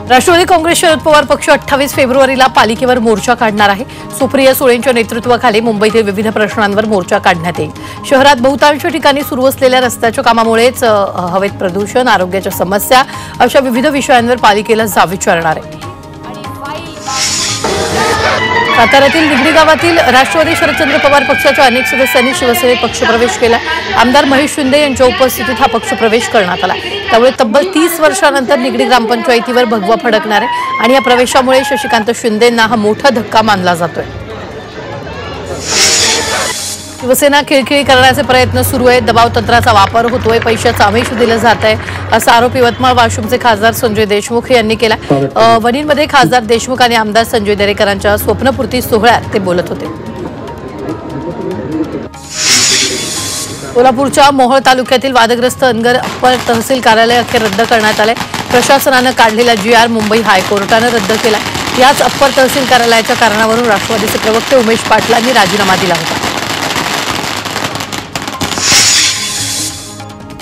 राष्ट्रवादी काँग्रेस शरद पवार पक्ष 28 फेब्रुवारीला पालिकेवर मोर्चा काढणार आहे। सुप्रिया सुळेंच्या नेतृत्वाखाली मुंबईतील विविध प्रश्नांवर मोर्चा काढण्यात येईल। शहरात बहुतांश ठिकाणी सुरू असलेल्या रस्त्याच्या कामामुळेच हवेत प्रदूषण, आरोग्याच्या समस्या अशा विविध विषयांवर पालिकेला जाब विचारणार आहे। साताऱ्यातील निगडी गावातील राष्ट्रवादी शरदचंद्र पवार पक्षाच्या अनेक सदस्यांनी शिवसेनेत पक्षप्रवेश केला। आमदार महेश शिंदे यांच्या उपस्थितीत हा पक्षप्रवेश करण्यात आला। त्यामुळे तब्बल 30 वर्षांनंतर निगडी ग्रामपंचायतीवर भगवा फडकणार आहे आणि या प्रवेशामुळे शशिकांत शिंदेंना हा मोठा धक्का मानला जातोय। शिवसेना खिळखिळी करण्याचे प्रयत्न सुरू आहेत। दबाव तंत्राचा वापर होतोय, पैशाचं आमिष दिलं जात आहे असा आरोप यवतमाळ वाशिमचे खासदार संजय देशमुख यांनी केला। वणीमध्ये खासदार देशमुख आणि आमदार संजय दरेकरांच्या स्वप्नपूर्ती सोहळ्यात ते बोलत होते। कोल्हापूरच्या मोहोळ तालुक्यातील वादग्रस्त अनगर अप्पर तहसील कार्यालय अखेर रद्द करण्यात आले। प्रशासनानं काढलेला GR मुंबई हायकोर्टानं रद्द केला। याच अप्पर तहसील कार्यालयाच्या कारणावरून राष्ट्रवादीचे प्रवक्ते उमेश पाटलांनी राजीनामा दिला होता।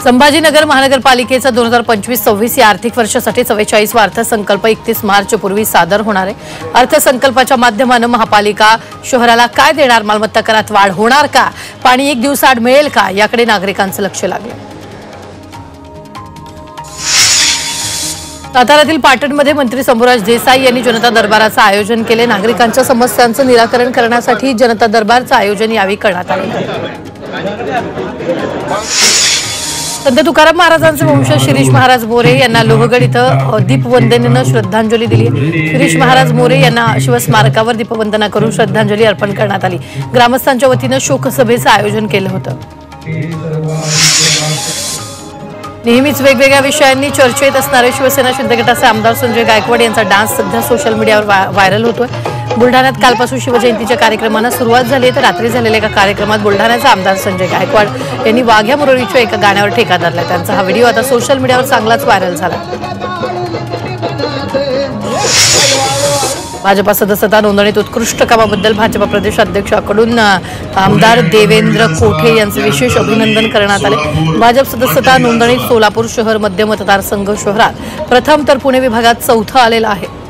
संभाजीनगर महानगरपालिकेचा 2025-26 या आर्थिक वर्षासाठी 44वा अर्थसंकल्प 31 मार्चपूर्वी सादर होणार आहे। अर्थसंकल्पाच्या माध्यमाने महापालिका शहराला काय देणार, मालमत्ता करात वाढ होणार का, पाणी एक दिवसाआड मिळेल का, याकडे नागरिकांचं लक्ष लागलं। साताऱ्यातील पाटणमध्ये मंत्री शंभूराज देसाई यांनी जनता दरबाराचं आयोजन केले। नागरिकांच्या समस्यांचं निराकरण करण्यासाठी जनता दरबारचं आयोजन यावेळी करण्यात आले। संत तुकाराम महाराजांचे वंशज शिरीष महाराज मोरे यांना लोहगड इथं दीपवंदनेनं श्रद्धांजली दिली। शिरीष महाराज मोरे यांना शिवस्मारकावर दीपवंदना करून श्रद्धांजली अर्पण करण्यात आली। ग्रामस्थांच्या वतीनं शोकसभेचं आयोजन केलं होतं। नेहमीच वेगवेगळ्या विषयांनी चर्चेत असणारे शिवसेना शिंदे गटाचे आमदार संजय गायकवाड यांचा डान्स सध्या सोशल मीडियावर व्हायरल होतोय। बुलढाण्यात कालपासून शिवजयंतीच्या कार्यक्रमांना सुरुवात झाली आहे, तर रात्री झालेल्या एका कार्यक्रमात बुलढाण्याचे आमदार संजय गायकवाड यांनी वाघ्या मुरळीच्या एका गाण्यावर ठेका धरला। त्यांचा हा व्हिडिओ आता सोशल मीडियावर चांगलाच व्हायरल झाला। भाजपा सदस्यता नोंदणीत उत्कृष्ट कामाबद्दल भाजपा प्रदेशाध्यक्षाकडून आमदार देवेंद्र कोठे यांचे विशेष अभिनंदन करण्यात आले। भाजप सदस्यता नोंदणीत सोलापूर शहर मध्य मतदारसंघ शहरात प्रथम तर पुणे विभागात चौथं आलेलं आहे।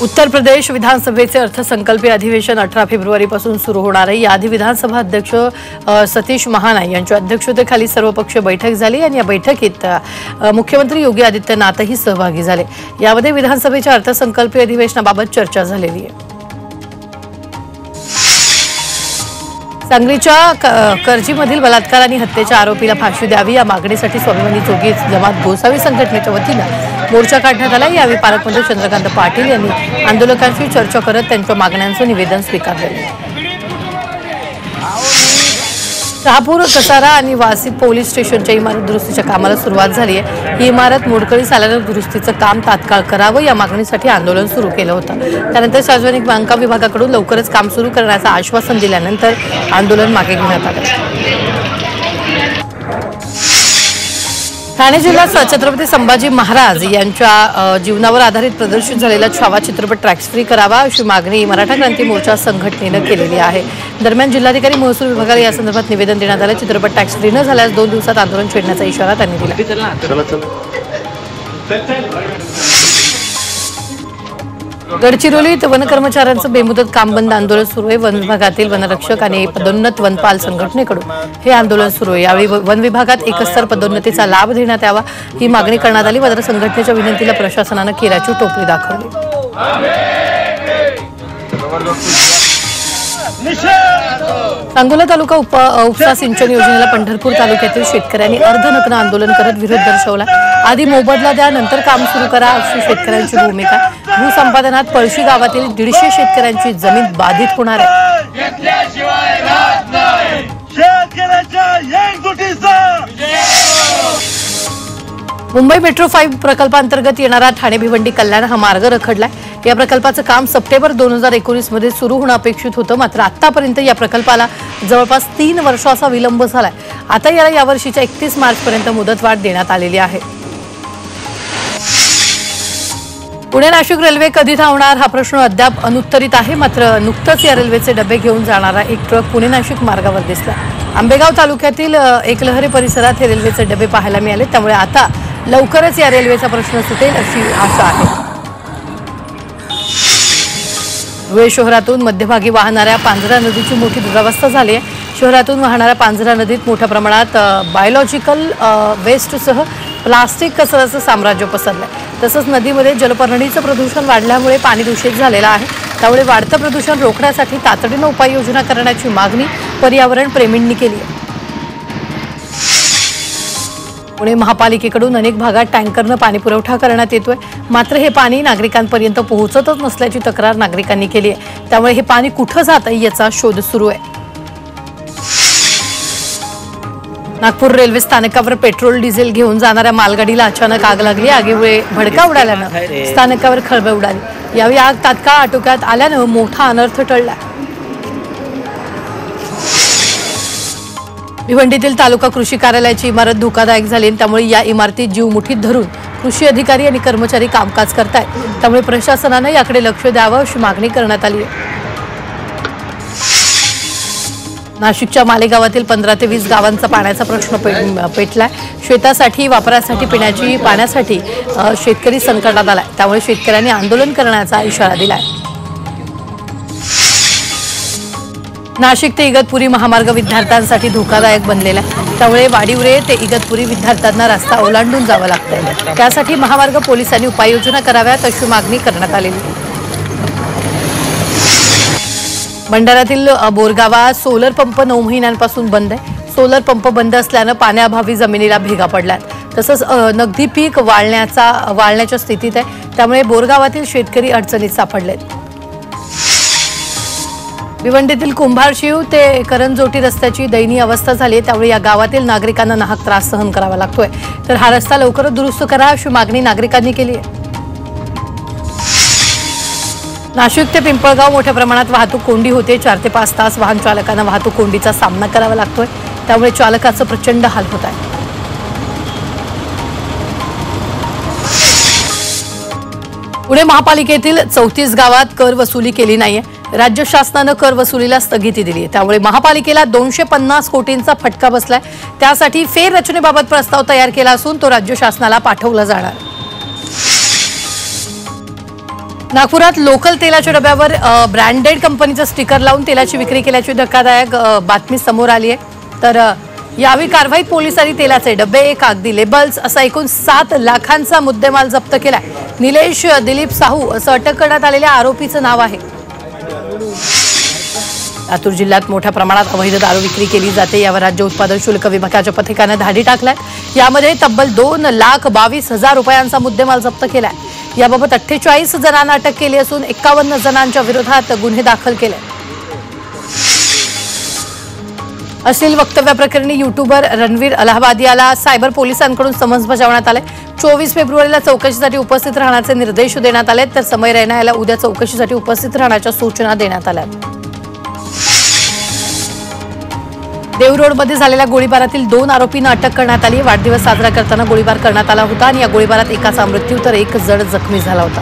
उत्तर प्रदेश विधानसभेचे अर्थसंकल्पीय अधिवेशन 18 फेब्रुवारीपासून सुरू होणार आहे। याआधी विधानसभा अध्यक्ष सतीश महानाई यांच्या अध्यक्षतेखाली सर्वपक्षीय बैठक झाली आणि या बैठकीत मुख्यमंत्री योगी आदित्यनाथही सहभागी झाले। यामध्ये विधानसभेच्या अर्थसंकल्पीय अधिवेशनाबाबत चर्चा झालेली आहे। सांगलीच्या कर्जीमधील बलात्कार आणि हत्येच्या आरोपीला फाशी द्यावी या मागणीसाठी स्वाभिमानी जोगी जमात गोसावी संघटनेच्या वतीनं मोर्चा काढण्यात आला। यावेळी पालकमंत्री चंद्रकांत पाटील यांनी आंदोलकांशी चर्चा करत त्यांच्या मागण्यांचं निवेदन स्वीकारलं। शहापूर, कसारा आणि वासी पोलीस स्टेशनच्या इमारत दुरुस्तीच्या कामाला सुरुवात झाली आहे। ही इमारत मोडकळीस आल्यानं दुरुस्तीचं काम तात्काळ करावं या मागणीसाठी आंदोलन सुरू केलं होतं। त्यानंतर सार्वजनिक बांधकाम विभागाकडून लवकरच काम सुरू करण्याचं आश्वासन दिल्यानंतर आंदोलन मागे घेण्यात आलं। ठाणे जिल्ह्यात छत्रपती संभाजी महाराज यांच्या जीवनावर आधारित प्रदर्शित झालेला छावा चित्रपट टॅक्स फ्री करावा अशी मागणी मराठा क्रांती मोर्चा संघटनेनं केलेली आहे। दरम्यान जिल्हाधिकारी महसूल विभागाला या संदर्भात निवेदन देण्यात आलं। चित्रपट टॅक्स फ्री न झाल्यास 2 दिवसात आंदोलन छेडण्याचा इशारा त्यांनी दिला। गडचिरोलीत वन कर्मचाऱ्यांचं बेमुदत काम बंद आंदोलन सुरू आहे। वन विभागातील वनरक्षक आणि पदोन्नत वनपाल संघटनेकडून हे आंदोलन सुरू आहे। यावेळी वन विभागात एकस्तर पदोन्नतीचा लाभ देण्यात यावा ही मागणी करण्यात आली। मात्र संघटनेच्या विनंतीला प्रशासनानं केराची टोपली दाखवली। सांगोला तालुका उपसा सिंचन योजनेला पंढरपूर तालुक्यातील शेतकऱ्यांनी अर्धनग्न आंदोलन करत विरोध दर्शवला। आधी मोबदला द्या, नंतर काम सुरू करा अशी शेतकऱ्यांची भूमिका। भूसंपादनात पळशी गावातील 150 शेतकऱ्यांची जमीन बाधित होणार आहे। मुंबई मेट्रो 5 प्रकल्पांतर्गत येणारा ठाणे भिवंडी कल्याण हा मार्ग रखडलाय। या प्रकल्पाचं काम सप्टेंबर 2019 मध्ये सुरू होणं अपेक्षित होतं, मात्र आतापर्यंत या प्रकल्पाला जवळपास 3 वर्षाचा विलंब झालाय। आता याला यावर्षीच्या 31 मार्चपर्यंत मुदतवाढ देण्यात आलेली आहे। पुणे नाशिक रेल्वे कधी धावणार हा प्रश्न अद्याप अनुत्तरित आहे। मात्र नुकतंच या रेल्वेचे डबे घेऊन जाणारा एक ट्रक पुणे नाशिक मार्गावर दिसला। आंबेगाव तालुक्यातील एकलहरे परिसरात हे रेल्वेचे डबे पाहायला मिळाले। त्यामुळे आता लवकरच या रेल्वेचा प्रश्न सुटेल अशी आशा आहे. धुळे शहरातून मध्यभागी वाहणाऱ्या पांझरा नदीची मोठी दुरावस्था झाली आहे. शहरातून वाहणाऱ्या पांझरा नदीत मोठ्या प्रमाणात बायोलॉजिकल वेस्टसह प्लास्टिक कचऱ्याचं साम्राज्य पसरलंय. तसंच नदीमध्ये जलपर्णीचं प्रदूषण वाढल्यामुळे पाणी दूषित झालेलं आहे. त्यामुळे वाढतं प्रदूषण रोखण्यासाठी तातडीनं उपाययोजना करण्याची मागणी पर्यावरण प्रेमींनी केली आहे. पुणे महापालिकेकडून अनेक भागात टँकरनं पाणी पुरवठा करण्यात येतोय. मात्र हे पाणी नागरिकांपर्यंत पोहोचतच नसल्याची तक्रार नागरिकांनी केली आहे. त्यामुळे हे पाणी कुठं जात आहे याचा शोध सुरू आहे. नागपूर रेल्वे स्थानकावर पेट्रोल डिझेल घेऊन जाणाऱ्या मालगाडीला अचानक आग लागली. आगीमुळे भडका उडाल्यानं स्थानकावर खळबळ उडाली. यावेळी आग तात्काळ आटोक्यात आल्यानं मोठा अनर्थ टळला. भिवंडीतील तालुका कृषी कार्यालयाची इमारत धोकादायक झाली. त्यामुळे या इमारतीत जीव मुठीत धरून कृषी अधिकारी आणि कर्मचारी कामकाज करतायत. त्यामुळे प्रशासनानं याकडे लक्ष द्यावं अशी मागणी करण्यात आली आहे. नाशिकच्या मालेगावातील 15 ते 20 गावांचा पाण्याचा प्रश्न पेटलाय. शेतासाठी वापरासाठी पिण्याची पाण्यासाठी शेतकरी संकटात आलाय. त्यामुळे शेतकऱ्यांनी आंदोलन करण्याचा इशारा दिलाय. नाशिक ते इगतपुरी महामार्ग विद्यार्थ्यांसाठी धोकादायक बनलेला आहे. त्यामुळे वाडीवरे ते इगतपुरी विद्यार्थ्यांना रस्ता ओलांडून जावं लागतंय. त्यासाठी महामार्ग पोलिसांनी उपाययोजना कराव्यात अशी मागणी करण्यात आलेली आहे. भंडाऱ्यातील बोरगावात सोलर पंप 9 महिन्यांपासून बंद आहे. सोलर पंप बंद असल्यानं पाण्याअभावी जमिनीला भेगा पडल्यात. तसंच नगदी पीक वाळण्याच्या स्थितीत आहे. त्यामुळे बोरगावातील शेतकरी अडचणीत सापडलेत. भिवंडीतील कुंभारशिव ते करंजोटी रस्त्याची दयनीय अवस्था झाली आहे. त्यामुळे या गावातील नागरिकांना नाहक त्रास सहन करावा लागतोय. तर हा रस्ता लवकरच दुरुस्त करा अशी मागणी नागरिकांनी केली आहे. नाशिक ते पिंपळगाव मोठ्या प्रमाणात वाहतूक कोंडी होते. 4 ते 5 तास वाहन चालकांना वाहतूक कोंडीचा सामना करावा लागतोय. त्यामुळे चालकाचं प्रचंड हाल होत आहे. पुणे महापालिकेतील 34 गावात कर वसुली केली नाहीये. राज्य शासनानं कर वसुलीला स्थगिती दिली आहे. त्यामुळे महापालिकेला 250 कोटींचा फटका बसलाय. त्यासाठी फेररचनेबाबत प्रस्ताव तयार केला असून तो राज्य शासनाला पाठवला जाणार. नागपुरात लोकल तेलाच्या डब्यावर ब्रँडेड कंपनीचं स्टिकर लावून तेलाची विक्री केल्याची धक्कादायक बातमी समोर आली आहे. तर यावेळी कारवाईत पोलिसांनी तेलाचे डबे, कागदी लेबल्स असा एकूण 7 लाखांचा मुद्देमाल जप्त केलाय. निलेश दिलीप साहू असं अटक करण्यात आलेल्या आरोपीचं नाव आहे. लातूर जिल्ह्यात मोठ्या प्रमाणात अवैध दारू विक्री केली जाते. यावर राज्य उत्पादन शुल्क विभागाच्या पथकानं धाडी टाकलाय. यामध्ये तब्बल 2,22,000 रुपयांचा मुद्देमाल जप्त केलाय. याबाबत 48 जणांना अटक केली असून 51 जणांच्या विरोधात गुन्हे दाखल केले. अश्लील वक्तव्याप्रकरणी युट्यूबर रणवीर अलाहाबादी याला सायबर पोलिसांकडून समन्स बजावण्यात आले. 24 फेब्रुवारीला चौकशीसाठी उपस्थित राहण्याचे निर्देश देण्यात आले. तर समय रैना याला उद्या चौकशीसाठी उपस्थित राहण्याच्या सूचना देण्यात आल्या. देवरोडमध्ये झालेल्या गोळीबारातील 2 आरोपींना अटक करण्यात आली. वाढदिवस साजरा करताना गोळीबार करण्यात आला होता आणि या गोळीबारात एकाचा मृत्यू तर 1 जण जखमी झाला होता.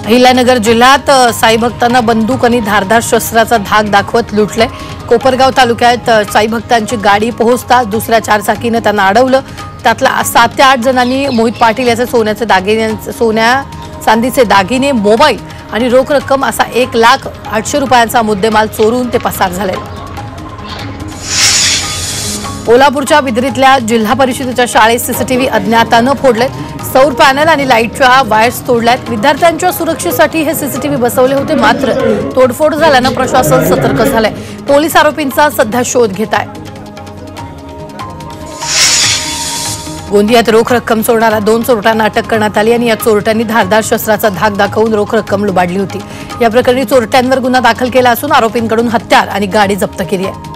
अहिल्यानगर जिल्ह्यात साई भक्तांना बंदूक आणि धारदार शस्त्राचा धाक दाखवत लुटले. कोपरगाव तालुक्यात साई भक्तांची गाडी पोहोचताच दुसऱ्या 4 चाकीनं त्यांना अडवलं. त्यातला 7 ते 8 जणांनी मोहित पाटील याचे सोन्या चांदीचे दागिने, मोबाईल आणि रोख रक्कम असा 1,08,000 रुपयांचा मुद्देमाल चोरून ते पसार झाले. कोल्हापूरच्या बिदरीतल्या जिल्हा परिषदेच्या शाळेत सीसीटीव्ही अज्ञातानं फोडले. सौर पॅनल आणि लाईटच्या वायर्स तोडल्यात. विद्यार्थ्यांच्या सुरक्षेसाठी हे सीसीटीव्ही बसवले होते. मात्र तोडफोड झाल्यानं प्रशासन सतर्क झालंय. पोलीस आरोपींचा सध्या शोध घेत आहे. गोंदियात रोख रक्कम चोरणाऱ्या 2 चोरट्यांना अटक करण्यात आली आणि या चोरट्यांनी धारदार शस्त्राचा धाक दाखवून रोख रक्कम लुबाडली होती. या प्रकरणी चोरट्यांवर गुन्हा दाखल केला असून आरोपींकडून हत्यार आणि गाडी जप्त केली आहे.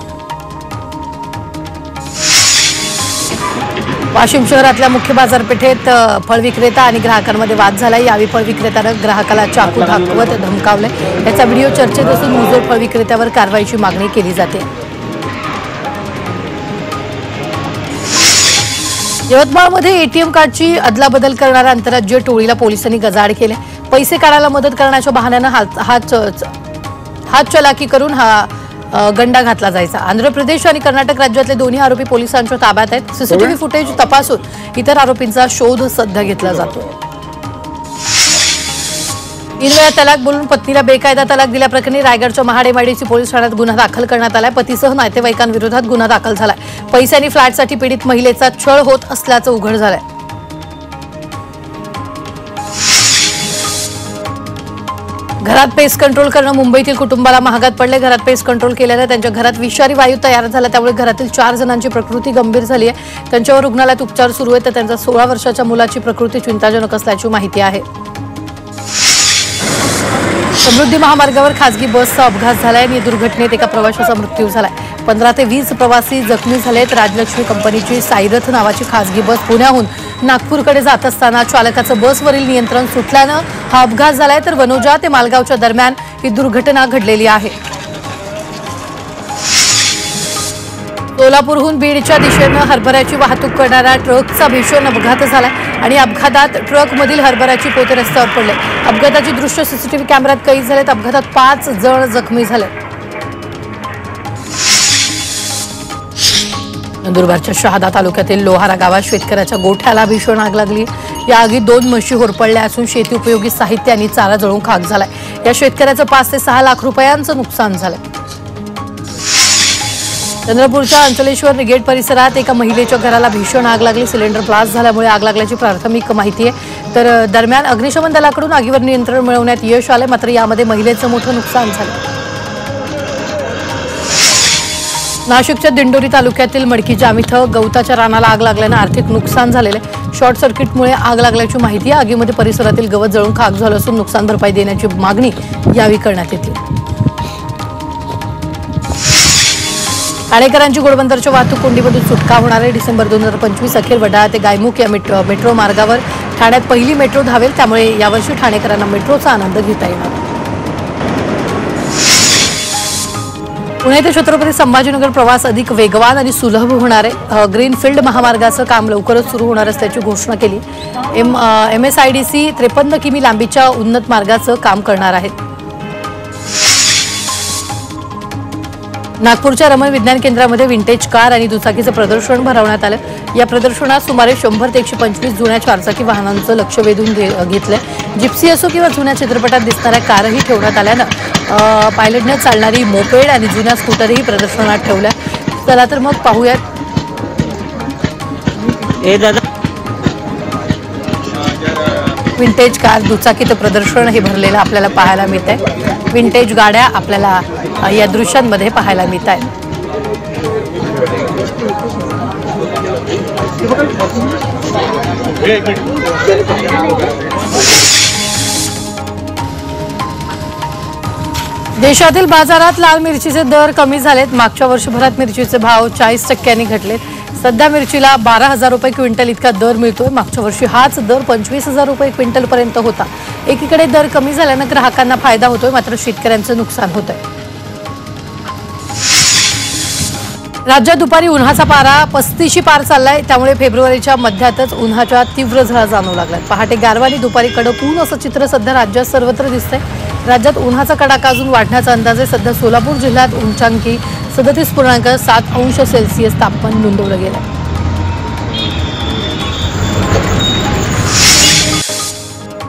वाशिम शहरातल्या मुख्य बाजारपेठेत फळ विक्रेता आणि ग्राहकांमध्ये वाद झाला. यावेळी फळ विक्रेत्यानं ग्राहकाला चाकू दाखवत धमकावले. याचा व्हिडिओ चर्चेत असून मुजोर फळ विक्रेत्यावर कारवाईची मागणी केली जाते. यवतमाळमध्ये एटीएम कार्डची अदलाबदल करणाऱ्या आंतरराज्यीय टोळीला पोलिसांनी गजाआड केले. पैसे काढायला मदत करण्याच्या बहाण्यानं हात चलाकी करून गंडा घातला जायचा। आंध्र प्रदेश आणि कर्नाटक राज्यातले दोन्ही आरोपी पोलिसांच्या ताब्यात आहेत। सीसीटीव्ही फुटेज तपासून इतर आरोपींचा शोध सध्या घेतला जातो। 3 वेळा तलाक बोलून पत्नीला बेकायदा तलाक दिल्याप्रकरणी रायगडच्या महाडेवाडीची पोलीस ठाण्यात गुन्हा दाखल करण्यात आलाय। पतीसह नातेवाईकांविरोधात गुन्हा दाखल झालाय। पैशांनी फ्लॅटसाठी पीडित महिलेचा छळ होत असल्याचं उघड झालंय। घरात पेस्ट कंट्रोल करणं मुंबईतील कुटुंबाला महागात पडले। घरात पेस्ट कंट्रोल केल्याने त्यांच्या घरात विषारी वायू तयार झाला, त्यामुळे घरातील 4 जणांची प्रकृती गंभीर झाली आहे। त्यांच्यावर रुग्णालयात उपचार सुरू आहेत, तर त्यांच्या 16 वर्षाच्या मुलाची प्रकृती चिंताजनक असल्याची माहिती आहे। समृद्धी महामार्गावर खासगी बसचा अपघात झालाय आणि दुर्घटनेत एका प्रवाशाचा मृत्यू झालाय। 15 ते 20 प्रवासी जखमी झालेत। राजलक्ष्मी कंपनीची साईरथ नावाची खासगी बस पुण्याहून नागपूरकडे जात असताना चालकाचं बसवरील नियंत्रण सुटल्यानं हा अपघात झालाय, तर वनोजा ते मालगावच्या दरम्यान ही दुर्घटना घडलेली आहे। सोलापूरहून बीडच्या दिशेनं हरभऱ्याची वाहतूक करणाऱ्या ट्रकचा भीषण अपघात झालाय आणि अपघातात ट्रकमधील हरभऱ्याची पोते रस्त्यावर पडले। अपघाताची दृश्य सीसीटीव्ही कॅमेऱ्यात कैद झालेत। अपघातात 5 जण जखमी झाले। नंदुरबारच्या शहादा तालुक्यातील लोहारा गावात शेतकऱ्याच्या गोठ्याला भीषण आग लागली। या आगीत 2 म्हशी होरपळल्या असून शेती उपयोगी साहित्य आणि चारा जळून खाक झालाय। या शेतकऱ्याचं 5 ते 6 लाख रुपयांचं नुकसान झालंय। चंद्रपूरच्या अंचलेश्वर ब्रिगेड परिसरात एका महिलेच्या घराला भीषण आग लागली। सिलेंडर ब्लास्ट झाल्यामुळे आग लागल्याची प्राथमिक माहिती आहे, तर दरम्यान अग्निशमन दलाकडून आगीवर नियंत्रण मिळवण्यात यश आले, मात्र यामध्ये महिलेचं मोठं नुकसान झालं। नाशिकच्या दिंडोरी तालुक्यातील मडकी जाम इथं गवताच्या रानाला आग लागल्यानं आर्थिक नुकसान झालेलं आहे। शॉर्ट सर्किटमुळे आग लागल्याची माहिती आहे। आगीमध्ये परिसरातील गवत जळून खाक झालं असून नुकसान भरपाई देण्याची मागणी यावेळी करण्यात येते। ठाणेकरांची घोडबंदरच्या वाहतूक कोंडीमधून सुटका होणार आहे। डिसेंबर 2025 अखेर वडाळा ते गायमुख या मेट्रो मार्गावर ठाण्यात पहिली मेट्रो धावेल, त्यामुळे यावर्षी ठाणेकरांना मेट्रोचा आनंद घेता येणार। पुणे ते छत्रपती संभाजीनगर प्रवास अधिक वेगवान आणि सुलभ होणार आहे। ग्रीनफील्ड महामार्गाचं काम लवकरच सुरू होणार असल्याची घोषणा केली। MSIDC 53 किमी लांबीच्या उन्नत मार्गाचं काम करणार आहे। नागपूरच्या रमण विज्ञान केंद्रामध्ये विंटेज कार आणि दुचाकीचं प्रदर्शन भरवण्यात आलं। या प्रदर्शनात सुमारे 100 ते 125 जुन्या 4 चाकी वाहनांचं लक्ष वेधून घेतलंय। जिप्सी असो किंवा जुन्या चित्रपटात दिसणाऱ्या कारही ठेवण्यात आल्यानं पायलटने चालणारी मोपेड आणि जुन्या स्कूटरही प्रदर्शनात ठेवल्या। चला तर मग पाहूयात। विंटेज कार दुचाकीचं प्रदर्शन हे भरलेलं आपल्याला पाहायला मिळतंय। विंटेज गाड्या आपल्याला या दृश्यांमध्ये पाहायला मिळत आहेत। देशातील बाजारात लाल मिरचीचे दर कमी झालेत। मागच्या वर्षभरात मिरचीचे भाव 40% घटलेत। सध्या मिरचीला 12,000 रुपये क्विंटल इतका दर मिळतोय। मागच्या वर्षी हाच दर 25,000 रुपये क्विंटल पर्यंत होता। एकीकडे दर कमी झाल्यानं ग्राहकांना फायदा होतोय, मात्र शेतकऱ्यांचं नुकसान होतंय। राज्यात दुपारी उन्हाचा पारा 35 पार चाललाय, त्यामुळे फेब्रुवारीच्या मध्यातच उन्हाच्या तीव्र झळा जाणवू लागल्यात। पहाटे गारवा आणि दुपारी कडक ऊन असं चित्र सध्या राज्यात सर्वत्र दिसतंय। राज्यात उन्हाचा कडाका अजून वाढण्याचा अंदाज आहे। सध्या सोलापूर जिल्ह्यात उंचांकी 37.7 अंश सेल्सिअस तापमान नोंदवलं गेलं।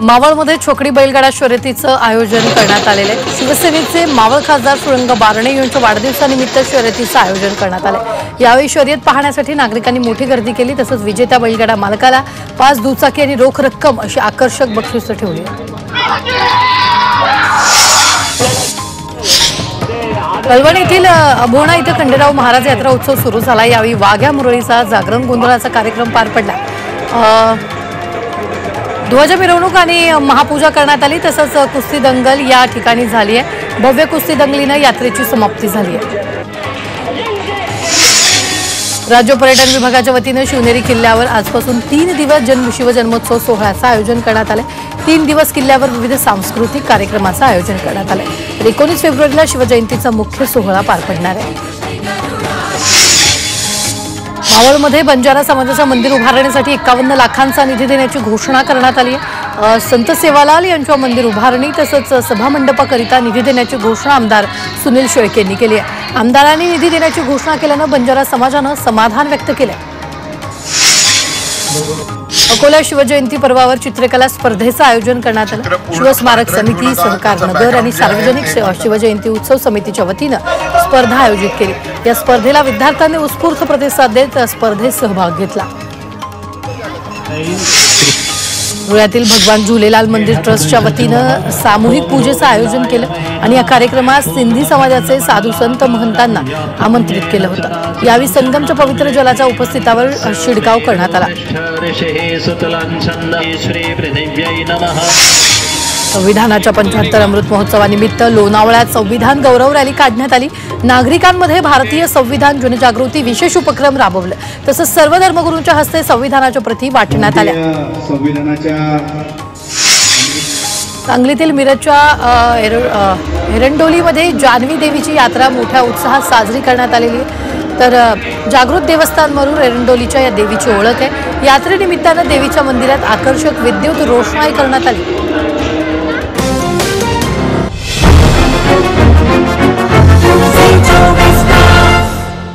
मावळमध्ये छोकडी बैलगाडा शर्यतीचं आयोजन करण्यात आलेलं आहे। शिवसेनेचे मावळ खासदार सुरंग बारणे यांच्या वाढदिवसानिमित्त शर्यतीचं आयोजन करण्यात आलं। यावेळी शर्यत पाहण्यासाठी नागरिकांनी मोठी गर्दी केली, तसंच विजेत्या बैलगाडा मालकाला 5 दुचाकी आणि रोख रक्कम अशी आकर्षक बक्षिसं ठेवली। कळवण येथील अभोणा इथं खंडेराव महाराज यात्रा उत्सव सुरू झाला। यावेळी वाघ्या मुरळीचा जागरण गोंधळाचा कार्यक्रम पार पडला। ध्वज मिरवणूक आणि महापूजा करण्यात आली, तसंच कुस्ती दंगल या ठिकाणी झाली आहे। भव्य कुस्ती दंगलीनं यात्रेची समाप्ती झाली आहे। राज्य पर्यटन विभागाच्या वतीनं शिवनेरी किल्ल्यावर आजपासून 3 दिवस शिवजन्मोत्सव सोहळ्याचं आयोजन करण्यात आलं। 3 दिवस किल्ल्यावर विविध सांस्कृतिक कार्यक्रमाचं आयोजन करण्यात आलं। 19 फेब्रुवारीला शिवजयंतीचा मुख्य सोहळा पार पडणार आहे। मावळमध्ये बंजारा समाजाचं मंदिर उभारण्यासाठी 51 लाखांचा निधी देण्याची घोषणा करण्यात आली आहे। संत सेवालाल यांच्या मंदिर उभारणी तसंच सभामंडपाकरिता निधी देण्याची घोषणा आमदार सुनील शेळके यांनी केली आहे। आमदारांनी निधी देण्याची घोषणा केल्यानं बंजारा समाजानं समाधान व्यक्त केलंय। अकोला शिवजयंती पर्वावर चित्रकला स्पर्धेचं आयोजन करण्यात आलं। शिवस्मारक समिती, सहकार नगर आणि सार्वजनिक शिवजयंती उत्सव समितीच्या वतीनं स्पर्धा आयोजित केली। या स्पर्धेला विद्यार्थ्यांनी उत्स्फूर्त प्रतिसाद देत स्पर्धेत सहभाग घेतला। धुळ्यातील भगवान झुलेलाल मंदिर ट्रस्टच्या वतीनं सामूहिक पूजेचं आयोजन केलं आणि या कार्यक्रमात सिंधी समाजाचे साधू संत महंतांना आमंत्रित केलं होतं। यावेळी संगमच्या पवित्र जलाच्या उपस्थितावर शिडकाव करण्यात आला। संविधानाच्या 75 अमृत महोत्सवानिमित्त लोणावळ्यात संविधान गौरव रॅली काढण्यात आली। नागरिकांमध्ये भारतीय संविधान जनजागृती विशेष उपक्रम राबवले, तसंच सर्व धर्मगुरूंच्या हस्ते संविधानाच्या प्रती वाटण्यात आल्या। सांगलीतील मिरजच्या एरंडोलीमध्ये जानवी देवीची यात्रा मोठ्या उत्साहात साजरी करण्यात आलेली आहे। तर जागृत देवस्थान म्हणून एरंडोलीच्या या देवीची ओळख आहे। यात्रेनिमित्तानं देवीच्या मंदिरात आकर्षक विद्युत रोषणाई करण्यात आली।